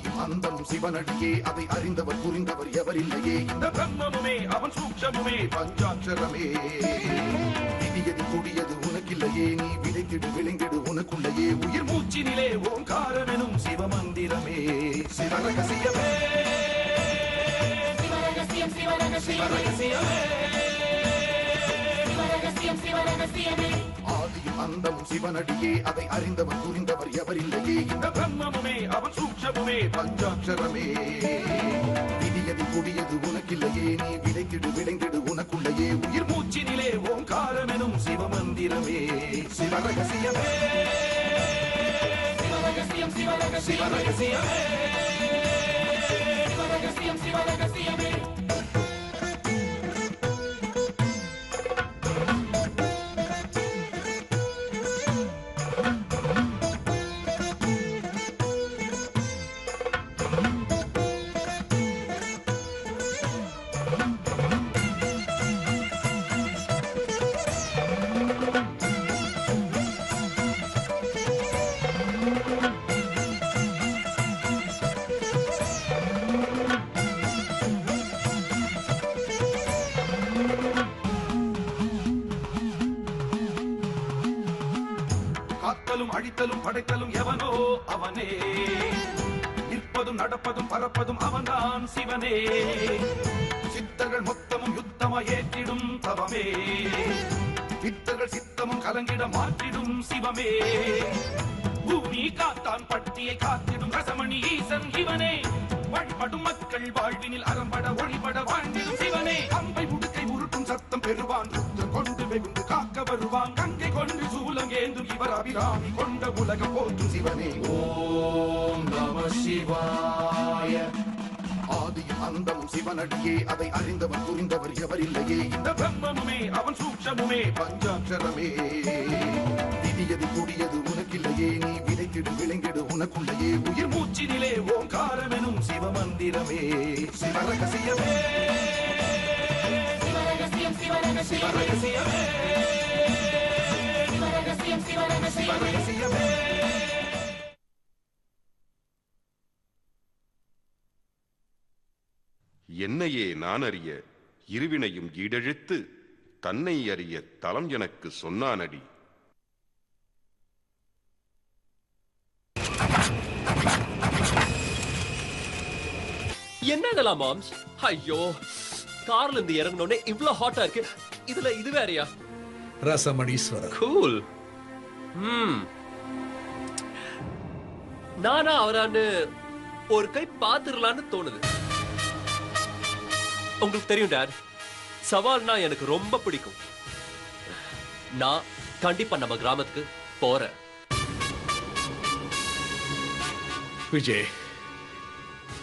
ஆதியும் அந்தம் சிவனடியே, அதை அறிந்தவர் புரிந்தவர் எவரில்லையே. இந்த பிரம்மமுமே அவன் சூக்ஷமுமே பஞ்சாட்சரமே. விதியது கொடியது உனக்கில்லையே, நீ விதைத்திடு விளைந்திடு உனக்குள்ளையே. உயிர் மூச்சினிலே ஓங்காரமெனும் சிவமந்திரமே. சிவரகசியமே சிவரகசியம் சிவரகசியமே சிவரகசியமே. ஆதியும் அந்தமும் சிவனடியே, அதை அறிந்தவர் புரிந்தவர் எவரில்லையே. இந்த பிரம்மமுமே அவன் சூக்ஷமுமே பஞ்சாட்சரமே. விதியது கொடியது உனக்கில்லையே, நீ விதைத்திடு விளைந்திடு உனக்குள்ளையே. உயிர் மூச்சினிலே ஓங்காரமெனும் சிவமந்திரமே. சிவரகசியமே சிவரகசியம் சிவரகசியமே சிவரகசியமே. அழித்தலும் படைத்தலும் எவனோ அவனே, நிற்பதும் நடப்பதும் பறப்பதும் அவன்தான் சிவனே. சித்தர்கள் மொத்தமும் யுத்தமாய் ஏற்றிடும் தவமே, சித்தர்கள் சித்தமும் கலங்கிட மாற்றிடும் சிவமே. பூமி காத்தான் பட்டியை காத்திடும் ரசமணி ஈசன் இவனே. வழிபடும் மக்கள் வாழ்வினில் அறம்பட ஒளிபட வாழ்ந்திடும் சிவனே. அம்பை முடுக்கை உருட்டும் சத்தம் பெறுவான், ருத்ரன் கொண்டு வெகுண்டு காக்க வருவான். கங்கை கொண்டு சூலம் ஏந்தும் இவர் அபிராமி கொண்ட உலகம் போற்றும் சிவனே. ஓம் நம சிவாய. ஆதியும் அந்தமும் சிவனடியே, அதை அறிந்தவர் புரிந்தவர் எவரில்லையே. இந்த பிரம்மமுமே அவன் சூக்ஷமுமே பஞ்சாட்சரமே. விதியது கொடியது உனக்கில்லையே, நீ விதைத்திடு விளைந்திடு உனக்குள்ளையே. உயிர் மூச்சினிலே ஓங்காரமெனும் சிவமந்திரமே. சிவரகசியமே சிவரகசியம் சிவரகசியமே சிவரகசியமே. என்னையே நான் அறிய இருவினையும் ஈடெழுத்து, தன்னை அறிய தலம் எனக்கு சொன்னானடி. என்னங்களா மாம்ஸ்? ஐயோ, கார்ல இருந்து இறங்கணும்னே இவ்ளோ ஹாட்டா இருக்கு. இதுல இது வேறயா? ரசமணீஸ்வரர். கூல். நானா அவரான்னு ஒரு கை பாத்துடலான்னு தோணுது. உங்களுக்கு தெரியும் டாட், சவால்னா எனக்கு ரொம்ப பிடிக்கும். நான் கண்டிப்பா நம்ம கிராமத்துக்கு போறேன். விஜய்,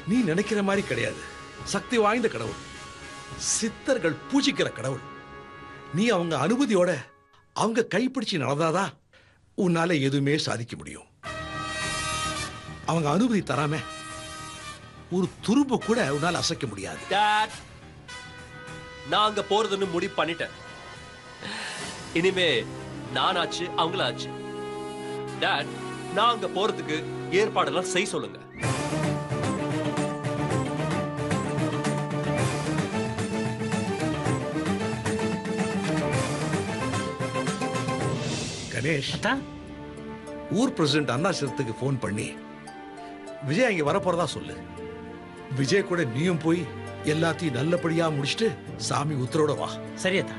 நீ நினைக்கிற மாதிரி கிடையாது. சக்தி வாய்ந்த கடவுள், சித்தர்கள் பூஜிக்கிற கடவுள். நீ அவங்க அனுமதியோட அவங்க கைப்பிடிச்சு நடந்தாதான் உன்னால எதுவுமே சாதிக்க முடியும். அவங்க அனுமதி தராம ஒரு துரும்பு கூட உன்னால அசைக்க முடியாது. டாட், நான் அங்க போறதுன்னு முடிவு பண்ணிட்டேன். இனிமே நானாச்சு அவங்களாச்சு. டாட், நான் அங்க போறதுக்கு ஏற்பாடெல்லாம் செய்ய சொல்லுங்க. கணேஷ், ஊர் பிரசிடென்ட் அருணாச்சலத்துக்கு போன் பண்ணி விஜய் இங்க வரப்போறதா சொல்லு. விஜய் கூட நீயும் போய் எல்லாத்தையும் நல்லபடியா முடிச்சுட்டு சாமி உத்தரவோட வா. சரியதா.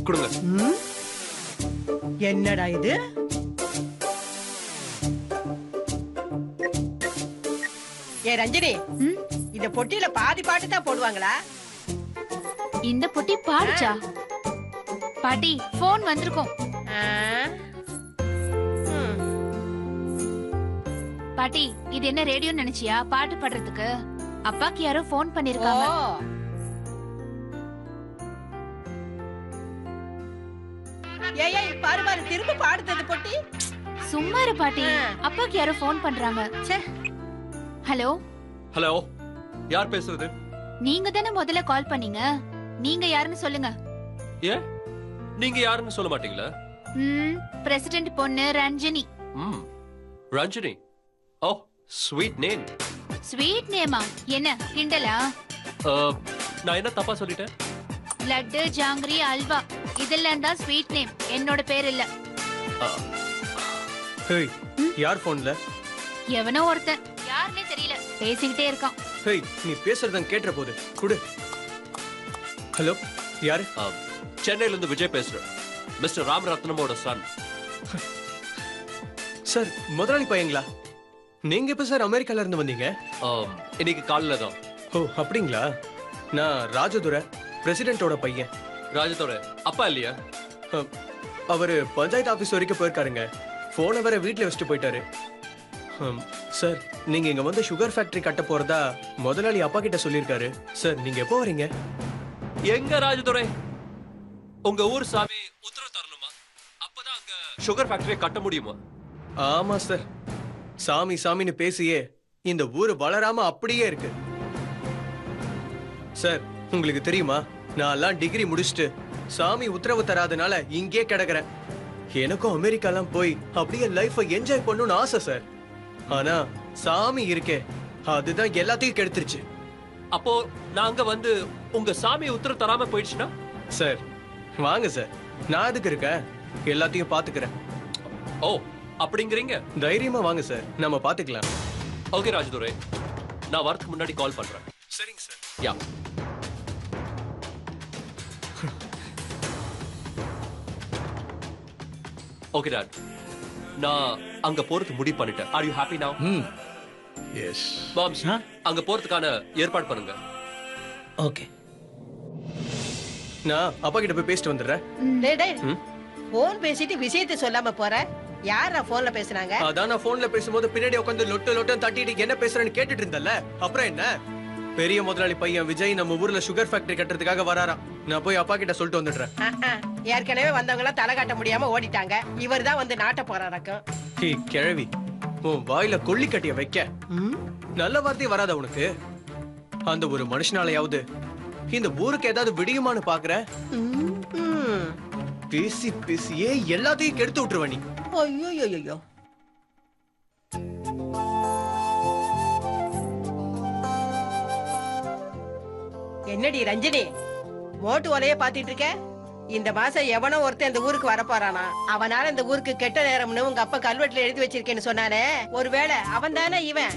கொடுங்க. என்னடா இது? ஏ ரஞ்சினி, இந்த பொட்டியில பாதி பாட்டு தான் போடுவாங்களா? இந்த பொட்டி பாடுச்சா? பாட்டி போன் வந்திருக்கும். ஆ? ம். பாட்டி இது என்ன ரேடியோ நினைச்சியா பாட்டு பாடுறதுக்கு? அப்பாக்கு யாரோ போன் ஓ, பண்ணிருக்காங்க. ஏய் ஏய், பாரு பாரு, திரும்ப பாடுறது பொட்டி. சும்மா இரு பாட்டி, அப்பாக்கு யாரோ போன் பண்றாங்க. ச்சே. ஹலோ ஹலோ, யார் பேசுறது? நீங்க தானே முதல்ல கால் பண்ணீங்க. நீங்க யாருன்னு சொல்லுங்க. ஏன் நீங்க யாருன்னு சொல்ல மாட்டீங்களா? பிரசிடென்ட் பொண்ணு ரஞ்சினி. ரஞ்சினி. ஓ, ஸ்வீட் நேம். ஸ்வீட் நேமா? என்ன கிண்டலா? நான் என்ன தப்பா சொல்லிட்டேன்? லட்டு, ஜாங்கிரி, அல்வா இதெல்லாம் தான் ஸ்வீட் நேம். என்னோட பேர் இல்ல. ஹேய், யார் போன்ல? எவனோ ஒருத்தன், யாருன்னே தெரியல, பேசிக்கிட்டே இருக்கான். ஹேய், நீ பேசுறத கேட்ற போது குடு. ஹலோ, யாரு? சென்னையில இருந்து விஜய் பேசுறேன். Mister ராமரத்னமோட Sun. சார், முதலாளி பையங்களா? நீங்க எப்ப சார் அமெரிக்கால இருந்து வந்தீங்க? இன்னைக்கு காலையில தான். ஓ, அப்படிங்களா? நான் ராஜதுரை, பிரசிடென்ட்டோட பையன். ராஜத்தோட அப்பா இல்லையா? அவரு பஞ்சாயத்து ஆபீஸ் வரைக்கும் போயிருக்காருங்க. போனை வேற வீட்டுல வச்சுட்டு போயிட்டாரு. சார், நீங்க இங்க வந்து சுகர் ஃபேக்டரி கட்ட போறதா முதலாளி அப்பா கிட்ட சொல்லிருக்காரு. சார், நீங்க எப்போ வரீங்க? எங்க ராஜதுரை? உங்க ஊர் சாமி உத்தரவு தரணுமா? அப்பதான் அங்க சுகர் ஃபேக்டரி கட்ட முடியுமா? ஆமா சார், சாமி சாமின்னு பேசியே இந்த ஊரு வளராம அப்படியே இருக்கு. சார், உங்களுக்கு தெரியுமா, நான் எல்லாம் டிகிரி முடிச்சுட்டு சாமி உத்தரவு தராதனால இங்கே கிடக்குறேன். எனக்கும் அமெரிக்காலாம் போய் அப்படியே லைஃபை என்ஜாய் பண்ணணும்னு ஆசை சார். ஆனா சாமி இருக்கே, அதுதான் எல்லாத்தையும் கெடுத்துருச்சு. அப்போ நாங்க வந்து உங்க சாமி உத்தரவு தராம போயிடுச்சுன்னா? சார், வாங்க சார், நான் எதுக்கு இருக்கேன், எல்லாத்தையும் பாத்துக்கிறேன். ஓ, அப்படிங்கிறீங்க? தைரியமா வாங்க சார், நம்ம பாத்துக்கலாம். ஓகே ராஜதுரை, நான் வரதுக்கு முன்னாடி கால் பண்றேன். சரிங்க சார். யா. ஓகே டாட், நான் அங்க போறது முடிவு பண்ணிட்டேன். ஆர் யூ ஹாப்பி நவ? எஸ் மாம்ஸ், அங்க போறதுக்கான ஏற்பாடு பண்ணுங்க. ஓகே, நான் அப்பா கிட்ட போய் பேசிட்டு வந்துடுறேன். டேய் டேய், போன் பேசிட்டு விஷயத்தை சொல்லாம போற? யாரா போன்ல பேசுனாங்க? அதான் நான் போன்ல பேசும்போது பின்னாடி உட்காந்து லொட்டு லொட்டன் தட்டிட்டு என்ன பேசுறேன்னு கேட்டுட்டு இருந்தல்ல, அப்புறம் என்ன? பெரிய முதலாளி பையன் விஜய் நம்ம ஊர்ல சுகர் ஃபேக்டரி கட்டுறதுக்காக வராராம். நான் போய் அப்பா கிட்ட சொல்லிட்டு வந்துடுறேன். ஏற்கனவே வந்தவங்க எல்லாம் தலை காட்ட முடியாம ஓடிட்டாங்க. இவர் தான் வந்து நாட்ட போறாராக்கும். ஹே கிழவி, உன் வாயில கொள்ளி கட்டிய வைக்க நல்ல வார்த்தை வராத உனக்கு? அந்த ஒரு மனுஷனாலையாவது இந்த ஊருக்கு ஏதாவது விடியுமான்னு பாக்குற? பேசி பேசியே எல்லாத்தையும் கெடுத்து விட்டுருவ நீ. ஐயோ, என்னடி ரஞ்சினி, மோட்டு ஒலைய பாத்திட்டு இருக்க? இந்த மாசம் எவனோ ஒருத்தன் இந்த ஊருக்கு வரப்போறானா? அவனால இந்த ஊருக்கு கெட்ட நேரம்னு உங்க அப்பா கல்வெட்டுல எழுதி வச்சிருக்கேன்னு சொன்னானே, ஒருவேளை அவன் தானே இவன்?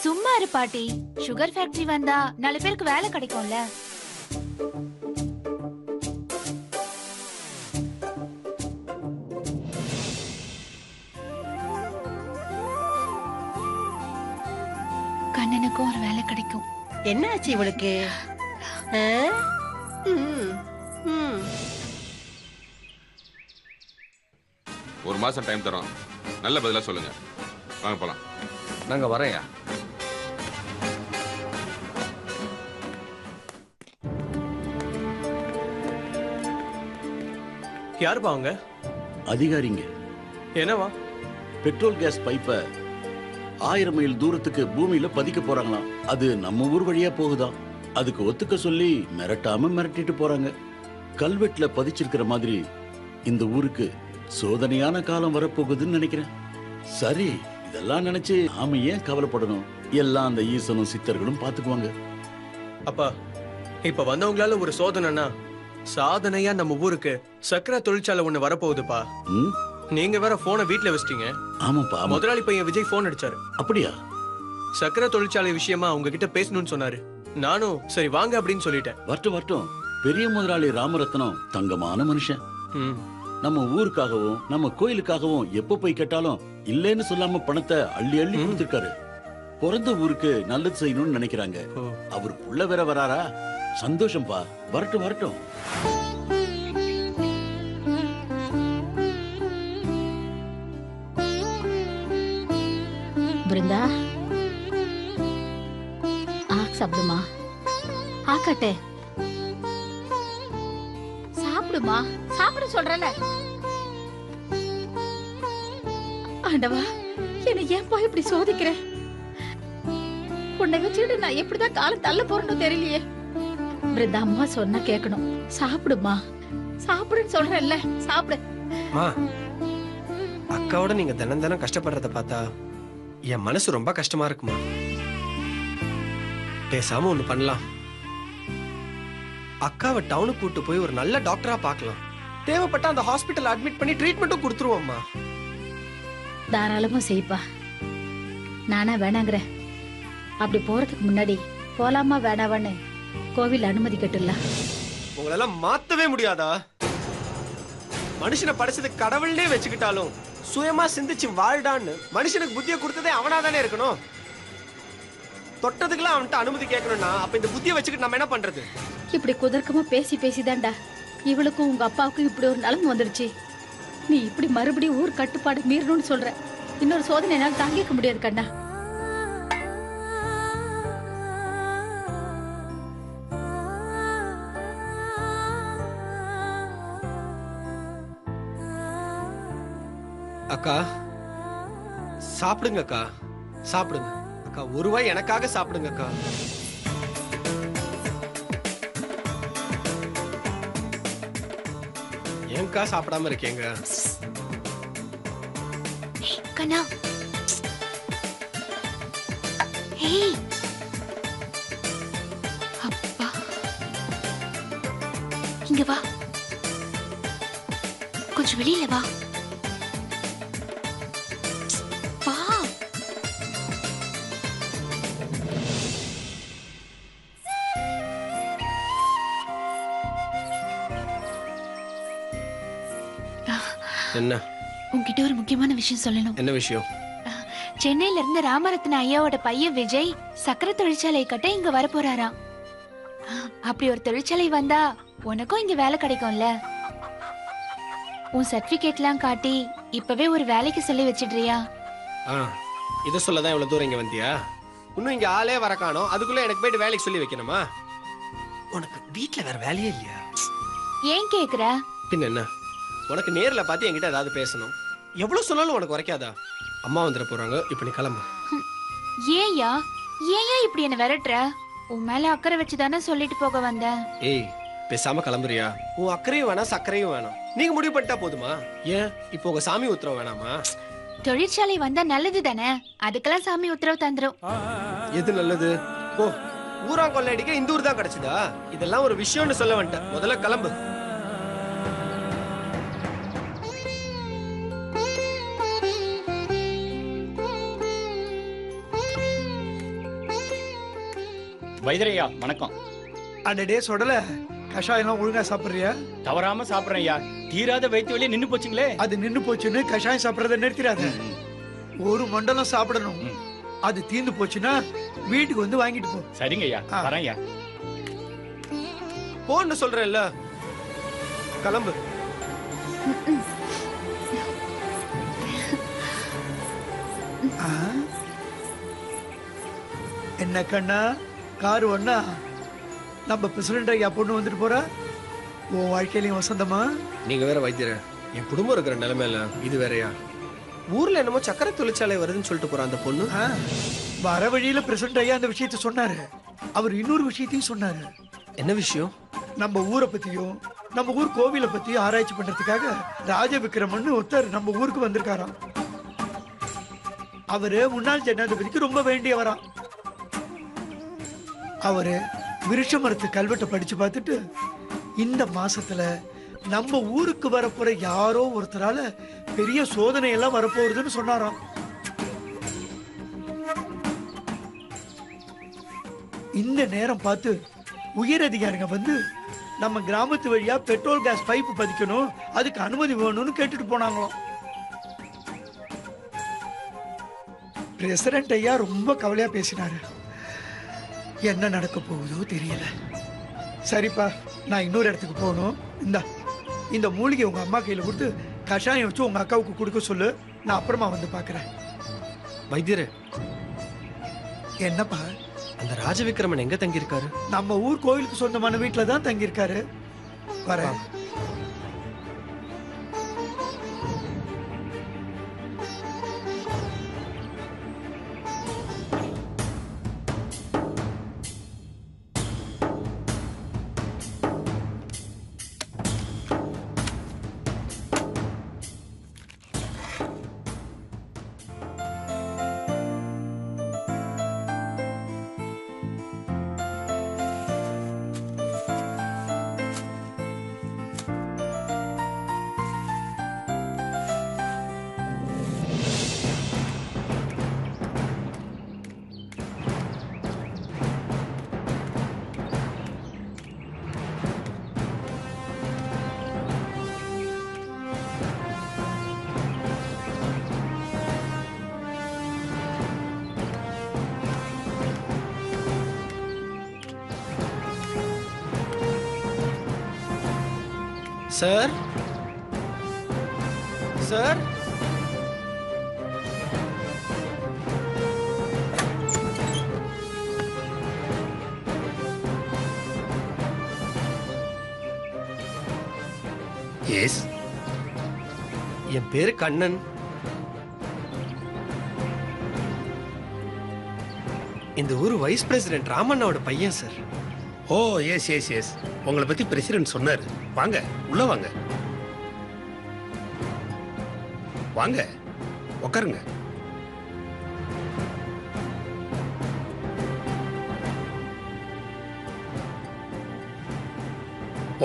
சும்மா இரு பாட்டி, சுகர் ஃபேக்டரி வந்தா 4 பேருக்கு வேலை கிடைக்கும்ல. கண்ணனுக்கும் ஒரு வேலை கிடைக்கும். என்ன ஆச்சு இவளுக்கு? ஒரு மாசம் டைம் தரோம், நல்ல பதிலா சொல்லுங்க. வாங்க போலாம். நாங்க வரையா. யாருப்பா அவங்க? அதிகாரிங்க. என்னவா? பெட்ரோல் கேஸ் பைப்பை 1000 மைல் தூரத்துக்கு பூமியில பதிக்க போறாங்களாம். அது நம்ம ஊர் வழியா போகுதாம். அதுக்கு ஒத்துக்க சொல்லி மிரட்டாம மிரட்டிட்டு போறாங்க. கல்வெட்டுல பதிச்சிருக்கிற மாதிரி இந்த ஊருக்கு சோதனையான காலம் வரப்போகுதுன்னு நினைக்கிறேன். சரி, இதெல்லாம் நினைச்சு நாம ஏன் கவலைப்படணும்? எல்லாம் அந்த ஈசனும் சித்தர்களும் பாத்துக்குவாங்க. அப்பா, இப்ப வந்தவங்களால ஒரு சோதனைனா சாதனையா நம்ம ஊருக்கு சக்கரை தொழிற்சாலை ஒண்ணு வரப்போகுதுப்பா. நீங்க வேற போனை வீட்டுல வச்சிட்டீங்க. ஆமாப்பா. முதலாளி பையன் விஜய் போன் அடிச்சாரு. அப்படியா? சக்கரை தொழிற்சாலை விஷயமா உங்ககிட்ட பேசணும்னு சொன்னாரு. நானும் சரி வாங்க அப்படின்னு சொல்லிட்டேன். வரட்டும் வரட்டும். பெரிய முதலாளி ராமரத்னம் தங்கமான மனுஷன். நம்ம ஊருக்காகவும் நம்ம கோயிலுக்காகவும் எப்ப போய் கேட்டாலும் இல்லைன்னு சொல்லாம பணத்தை அள்ளி அள்ளி கொடுத்திருக்காரு. பிறந்த ஊருக்கு நல்லது செய்யணும்னு நினைக்கிறாங்க. அவர் புள்ள வேற வராரா? சந்தோஷம்பா. வரட்டும் வரட்டும். பிருந்தா, ஆக் சாப்பிடுமா? ஆக்கட்டே, சாப்பிடுமா, சாப்பிட சொல்றல. ஆண்டவா, என்ன ஏன்பா இப்படி சோதிக்கிற? உன்னை வச்சுட்டு நான் எப்படிதான் காலம் தள்ள போறேன்னு தெரியலையே. பிருந்தா, அம்மா சொன்னா கேட்கணும். சாப்பிடுமா, சாப்பிடுன்னு சொல்றேன்ல, சாப்பிடு. அக்காவோட நீங்க தினம் தினம் கஷ்டப்படுறத பார்த்தா என் மனசு ரொம்ப கஷ்டமா இருக்குமா. பேசாம ஒண்ணு பண்ணலாம். அக்காவை டவுனுக்கு கூட்டு போய் ஒரு நல்ல டாக்டரா பார்க்கலாம். தேவைப்பட்ட அந்த ஹாஸ்பிட்டல் அட்மிட் பண்ணி ட்ரீட்மெண்ட்டும் கொடுத்துருவோம்மா. தாராளமா செய்ப்பா. நானா வேணாங்கிற. அப்படி போறதுக்கு முன்னாடி போலாமா வேணாவான்னு கோவில் அனுமதி கேட்டுலாம். உங்களெல்லாம் மாத்தவே முடியாதா? மனுஷனை படைச்சது கடவுள்னே வச்சுக்கிட்டாலும் சுயமா சிந்திச்சு வாழ்டான்னு மனுஷனுக்கு புத்தியை கொடுத்ததே அவனாதானே இருக்கணும். தொட்டதுக்கெல்லாம் அவன்கிட்ட அனுமதி கேட்கணும்னா அப்ப இந்த புத்தியை வச்சுக்கிட்டு நம்ம என்ன பண்றது? இப்படி குதர்க்கமா பேசி பேசிதான்டா இவளுக்கும் உங்க அப்பாவுக்கும் இப்படி ஒரு நிலைமை வந்துடுச்சு. நீ இப்படி மறுபடியும் ஊர் கட்டுப்பாடு மீறணும்னு சொல்ற. இன்னொரு சோதனை என்னால் தாங்கிக்க முடியாது கண்ணா. அக்கா சாப்பிடுங்க அக்கா, சாப்பிடுங்க அக்கா. ஒரு வாய் எனக்காக சாப்பிடுங்க அக்கா. ஏன்க்கா சாப்பிடாம இருக்கீங்க? கண்ணா, ஏய் அப்பா, இங்க வா, கொஞ்சம் வெளியில வா. வா. என்ன? உன்கிட்ட ஒரு முக்கியமான விஷயம் சொல்லணும். என்ன விஷயம்? சென்னையில இருந்து ராமரத்ன ஐயாவோட பையன் விஜய் சக்கரை தொழிற்சாலை கட்ட இங்க வர போறாராம். அப்படி ஒரு தொழிற்சாலை வந்தா உனக்கும் இங்க வேலை கிடைக்கும்ல. உன் சர்டிபிகேட்லாம் காட்டி இப்பவே ஒரு வேலைக்கு சொல்லி வச்சிடுறியா? இத சொல்லதான் இவ்வளவு தூரம் இங்க வந்தியா? இன்னும் இங்க ஆளே வர காணோம். அதுக்குள்ள எனக்கு போயிட்டு வேலைக்கு சொல்லி வைக்கணுமா? உனக்கு வீட்டுல வேற வேலையே இல்லையா? ஏன் கேக்குற? பின்ன என்ன, உனக்கு நேர்ல பார்த்து என்கிட்ட ஏதாவது பேசணும். எவ்வளவு சொன்னாலும் உனக்கு உரைக்காதா? அம்மா வந்துட போறாங்க, இப்ப நீ கிளம்பு. ஏயா ஏயா இப்படி என்ன விரட்டுற? உன் மேல அக்கறை வச்சுதானே சொல்லிட்டு போக வந்தேன். ஏய், பேசாம கிளம்புறியா? உன் அக்கறையும் வேணாம், சக்கரையும் வேணாம். நீங்க முடிவு பண்ணிட்டா போதுமா? ஏன் இப்போ உங்க சாமி உத்தரவு வேணாமா? தொழிற்சாலை வந்தா நல்லது தானே, அதுக்கெல்லாம் சாமி உத்தரவு தந்துரும். எது நல்லது? ஓ, ஊரா கொள்ளையடிக்க இந்த ஊர் தான் கிடைச்சதா? இதெல்லாம் ஒரு விஷயம்னு சொல்ல வந்துட்டேன். முதல்ல கிளம்பு. வைத்திரையா வணக்கம். அடடே சொடல, கஷாயம் ஒழுங்கா சாப்பிடுறியா? தவறாம சாப்பிடுறேன் ஐயா. தீராத வயிற்று வலியே நின்னு போச்சுங்களே. அது நின்னு போச்சுன்னு கஷாயம் சாப்பிடறத நிறுத்திடாத. ஒரு மண்டலம் சாப்பிடணும். அது தீர்ந்து போச்சுன்னா வீட்டுக்கு வந்து வாங்கிட்டு போ. சரிங்க ஐயா, வரேன் ஐயா. போன்னு சொல்றேன்ல, கிளம்பு. என்ன கண்ணா, காரு ஒண்ணா நம்ம பிரசிடண்ட் ஐயா பொண்ணு வந்துட்டு போறா. உன் வாழ்க்கையிலையும் வசந்தமா? நீங்க வேற வைத்தியர, என் குடும்பம் இருக்கிற நிலைமையில இது வேறயா? ஊர்ல என்னமோ சக்கரை தொழிற்சாலை வருதுன்னு சொல்லிட்டு போற அந்த பொண்ணு. வர வழியில பிரசிடண்ட் ஐயா அந்த விஷயத்த சொன்னாரு. அவர் இன்னொரு விஷயத்தையும் சொன்னாரு. என்ன விஷயம்? நம்ம ஊரை பத்தியும் நம்ம ஊர் கோவிலை பத்தியும் ஆராய்ச்சி பண்றதுக்காக ராஜ விக்ரமன் ஒருத்தர் நம்ம ஊருக்கு வந்திருக்காராம். அவரு முன்னாள் ஜனாதிபதிக்கு ரொம்ப வேண்டியவராம். அவரு விருட்ச மரத்து கல்வெட்டை படிச்சு பார்த்துட்டு இந்த மாசத்துல நம்ம ஊருக்கு வரப்போற யாரோ ஒருத்தரால பெரிய சோதனை எல்லாம் வரப்போகுதுன்னு சொன்னாராம். இந்த நேரம் பார்த்து உயர் அதிகாரிங்க வந்து நம்ம கிராமத்து வழியா பெட்ரோல் கேஸ் பைப்பு பதிக்கணும், அதுக்கு அனுமதி வேணும்னு கேட்டுட்டு போனாங்களாம். பிரசிடென்ட் ஐயா ரொம்ப கவலையா பேசினாரு. என்ன நடக்க போகுதோ தெரியல. சரிப்பா, நான் இன்னொரு இடத்துக்கு போகணும். இந்த மூலிகை உங்க அம்மா கையில கொடுத்து கஷாயம் வச்சு உங்க அக்காவுக்கு கொடுக்க சொல்லு. நான் அப்புறமா வந்து பாக்குறேன். வைத்தியரே, என்னப்பா? அந்த ராஜவிக்ரமன் எங்க தங்கியிருக்காரு? நம்ம ஊர் கோயிலுக்கு சொந்தமான வீட்டுல தான் தங்கியிருக்காரு. வரேன். சார், சார், எஸ், என் பேரு கண்ணன். இந்த ஊர் வைஸ் பிரசிடென்ட் ராமண்ணாவோட பையன் சார். ஓ எஸ் எஸ் எஸ், உங்களை பத்தி பிரசிடென்ட் சொன்னார். வாங்க, உள்ள வாங்க, வாங்க, உட்காருங்க.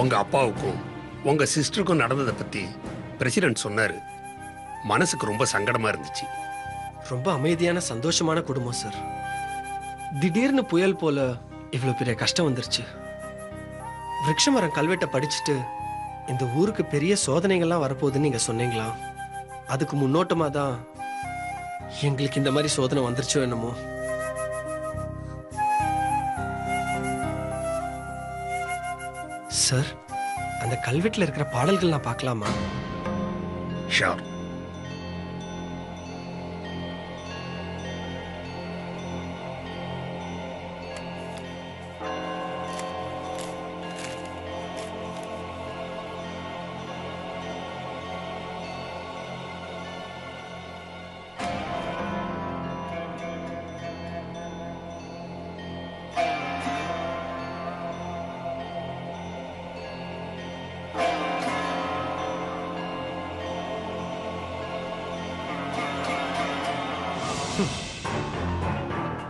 உங்க அப்பாவுக்கும் உங்க சிஸ்டருக்கும் நடந்ததை பத்தி பிரசிடென்ட் சொன்னாரு. மனசுக்கு ரொம்ப சங்கடமா இருந்துச்சு. ரொம்ப அமைதியான சந்தோஷமான குடும்பம் சார். திடீர்னு புயல் போல இவ்வளவு பெரிய கஷ்டம் வந்துருச்சு. விருட்சமரம் கல்வெட்டை படிச்சுட்டு இந்த ஊருக்கு பெரிய சோதனைகள்லாம் வரப்போகுதுன்னு நீங்க சொன்னீங்களா? அதுக்கு முன்னோட்டமா தான் எங்களுக்கு இந்த மாதிரி சோதனை வந்துருச்சோ என்னமோ. சார், அந்த கல்வெட்டுல இருக்கிற பாடல்கள் நான் பார்க்கலாமா? ஷார்.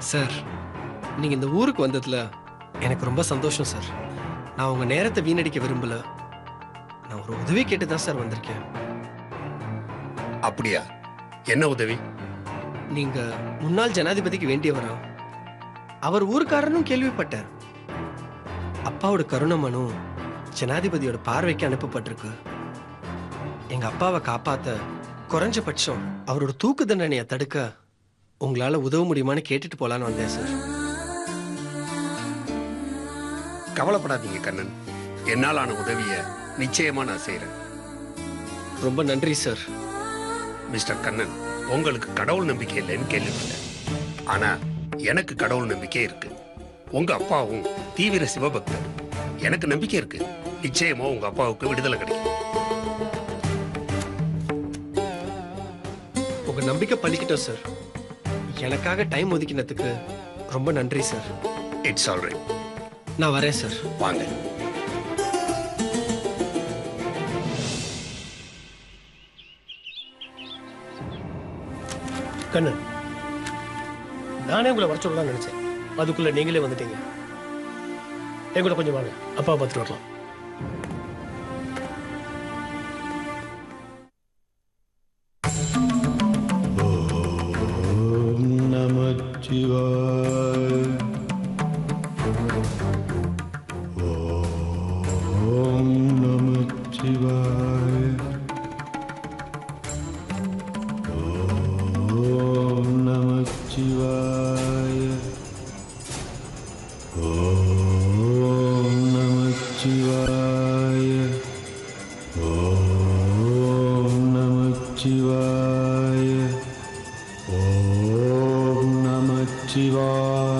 சார், நீங்க இந்த ஊருக்கு வந்ததுல எனக்கு ரொம்ப சந்தோஷம் சார். நான் உங்க நேரத்தை வீணடிக்க விரும்பல. நான் ஒரு உதவி கேட்டு தான் சார் வந்திருக்கேன். அப்படியா? என்ன உதவி? நீங்க முன்னாள் ஜனாதிபதிக்கு வேண்டியவரா? அவர் ஊருக்காரனும் கேள்விப்பட்டேன். அப்பாவோட கருணை மனு ஜனாதிபதியோட பார்வைக்கு அனுப்பப்பட்டிருக்கு. எங்க அப்பாவை காப்பாத்த குறைஞ்சபட்சம் அவரோட தூக்கு தண்டனையை தடுக்க உங்களால உதவ முடியுமான்னு கேட்டுட்டு போலான்னு வந்தேன் சார். கவலைப்படாதீங்க கண்ணன், என்னாலான உதவிய நிச்சயமா நான் செய்யறேன். ரொம்ப நன்றி சார். மிஸ்டர் கண்ணன், உங்களுக்கு கடவுள் நம்பிக்கை இல்லைன்னு கேள்விப்பட்டேன். ஆனா எனக்கு கடவுள் நம்பிக்கை இருக்கு. உங்க அப்பாவும் தீவிர சிவபக்தர். எனக்கு நம்பிக்கை இருக்கு, நிச்சயமா உங்க அப்பாவுக்கு விடுதலை கிடைக்கும். உங்க நம்பிக்கை பலிக்கிட்டோம் சார். எனக்காக டைம் ஒதுக்கினதுக்கு ரொம்ப நன்றி சார். It's all right. நான் வரேன் சார். வாங்க. கண்ணன், நானே உங்களை வர சொல்லலாம்னு நினைச்சேன். அதுக்குள்ள நீங்களே வந்துட்டீங்க. என் கூட கொஞ்சம் வாங்க, அப்பா பார்த்துட்டு வரலாம். ஓம் நமச்சிவாய.